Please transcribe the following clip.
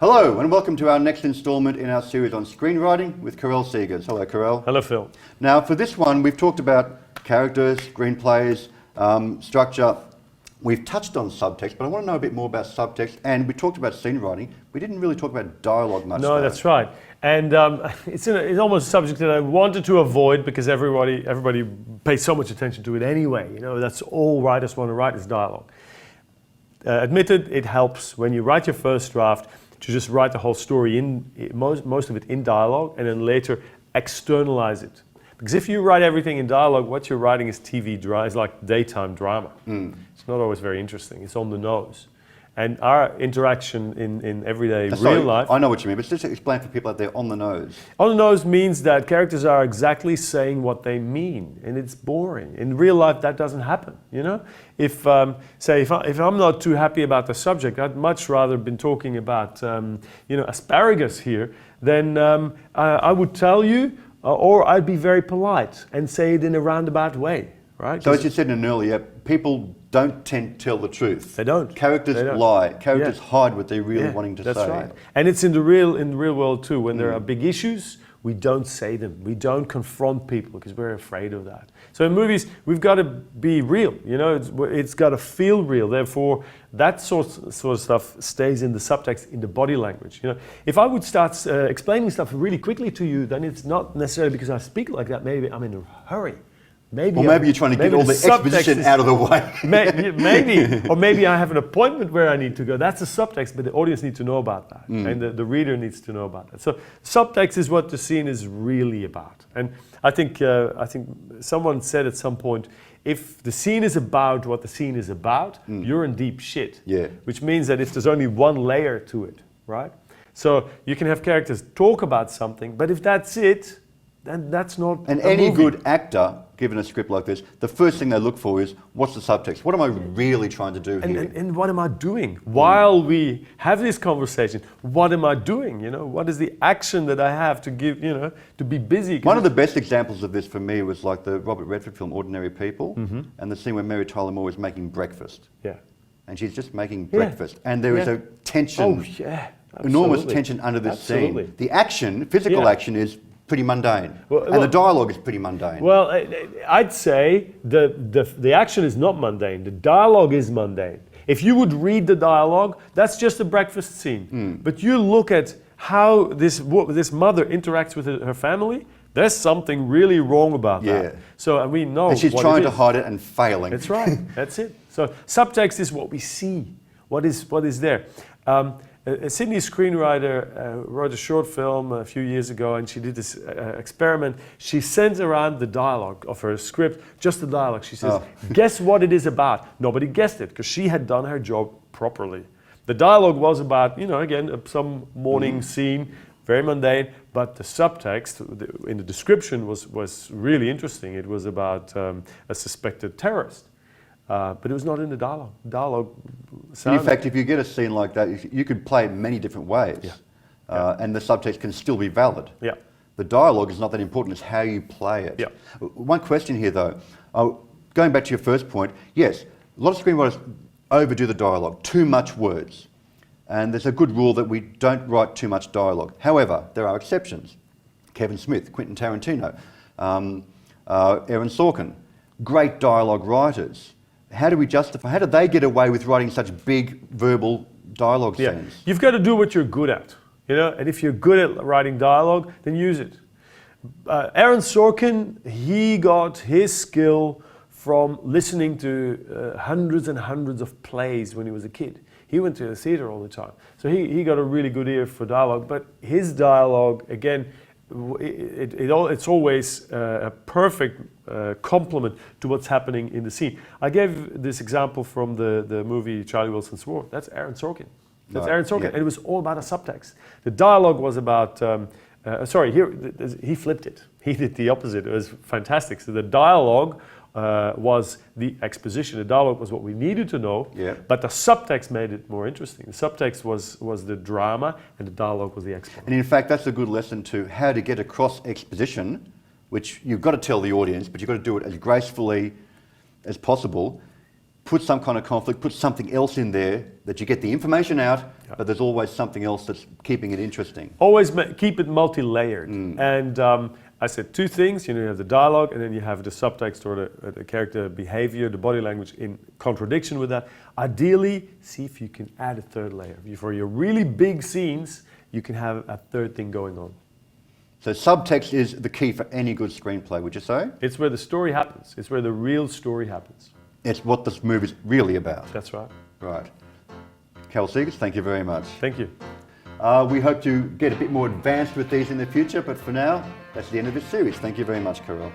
Hello and welcome to our next instalment in our series on screenwriting with Karel Segers. Hello Karel. Hello Phil. Now for this one we've talked about characters, screenplays, structure. We've touched on subtext, but I want to know a bit more about subtext, and we talked about scene writing. We didn't really talk about dialogue much. No, that's right. And it's almost a subject that I wanted to avoid because everybody pays so much attention to it anyway. You know, that's all writers want to write is dialogue. Admitted, it helps when you write your first draft to just write the whole story most of it in dialogue, and then later externalize it. Because if you write everything in dialogue, what you're writing is TV drama. It's like daytime drama. It's not always very interesting. It's on the nose. And our interaction in everyday real life... I know what you mean, but just explain for people out there on the nose. On the nose means that characters are exactly saying what they mean, and it's boring. In real life, that doesn't happen, you know? If I'm not too happy about the subject, I'd much rather been talking about, asparagus here, then I would tell you, or I'd be very polite and say it in a roundabout way, right? So as you said in earlier, people don't tend to tell the truth. They don't. Characters lie. Characters hide what they're really wanting to say. That's right. And it's in the real world too. When there are big issues, we don't say them. We don't confront people because we're afraid of that. So in movies, we've got to be real. You know, it's got to feel real. Therefore, that sort of stuff stays in the subtext, in the body language. You know, if I would start explaining stuff really quickly to you, then it's not necessarily because I speak like that. Maybe I'm in a hurry. Maybe you're trying to get all the exposition out of the way. Maybe I have an appointment where I need to go. That's a subtext, but the audience needs to know about that, and the reader needs to know about that. So subtext is what the scene is really about. And I think someone said at some point, if the scene is about what the scene is about, you're in deep shit. Yeah. Which means that if there's only one layer to it, right? So you can have characters talk about something, but if that's it, then that's not And a any movie. good actor, given a script like this, the first thing they look for is, what's the subtext? What am I really trying to do here? And what am I doing? While we have this conversation, what am I doing? You know, what is the action that I have to give, you know, to be busy? One of the best examples of this for me was like the Robert Redford film, Ordinary People, and the scene where Mary Tyler Moore is making breakfast. Yeah. And she's just making breakfast. And there is a tension, enormous tension under this scene. The action, physical action is pretty mundane. And the dialogue is pretty mundane. Well, I'd say the action is not mundane. The dialogue is mundane. If you would read the dialogue, that's just a breakfast scene. But you look at how this mother interacts with her family, there's something really wrong about that. So we know. And she's trying to hide it and failing. That's right. That's it. So subtext is what we see. What is there? A Sydney screenwriter wrote a short film a few years ago, and she did this experiment. She sent around the dialogue of her script, just the dialogue. She says, guess what it is about? Nobody guessed it because she had done her job properly. The dialogue was about, you know, again, some morning scene, very mundane, but the subtext in the description was really interesting. It was about a suspected terrorist. But it was not in the dialogue. In fact, if you get a scene like that, you could play it many different ways, and the subtext can still be valid. Yeah. The dialogue is not that important, it's how you play it. Yeah. One question here though, going back to your first point, yes, a lot of screenwriters overdo the dialogue, too much words. And there's a good rule that we don't write too much dialogue. However, there are exceptions. Kevin Smith, Quentin Tarantino, Aaron Sorkin, great dialogue writers. How do they get away with writing such big verbal dialogue scenes? You've got to do what you're good at, you know, and if you're good at writing dialogue, then use it. Aaron Sorkin, he got his skill from listening to hundreds and hundreds of plays when he was a kid. He went to the theater all the time. So he got a really good ear for dialogue, but his dialogue, again, it's always a perfect complement to what's happening in the scene. I gave this example from the movie Charlie Wilson's War. That's Aaron Sorkin. Aaron Sorkin, and it was all about a subtext. The dialogue was about, he flipped it. He did the opposite. It was fantastic. So the dialogue was the exposition. The dialogue was what we needed to know, but the subtext made it more interesting. The subtext was the drama, and the dialogue was the explanation. And in fact, that's a good lesson to how to get across exposition, which you've got to tell the audience, but you've got to do it as gracefully as possible. put some kind of conflict, put something else in there that you get the information out, Yeah. but there's always something else that's keeping it interesting. Always keep it multi-layered. And I said two things. You have the dialogue, and then you have the subtext or the character behavior, the body language in contradiction with that. Ideally, see if you can add a third layer. For your really big scenes, you can have a third thing going on. So subtext is the key for any good screenplay, would you say? It's where the story happens. It's where the real story happens. It's what this movie's really about. That's right. Right. Carol Seegers, thank you very much. Thank you. We hope to get a bit more advanced with these in the future, but for now, that's the end of this series. Thank you very much, Carol.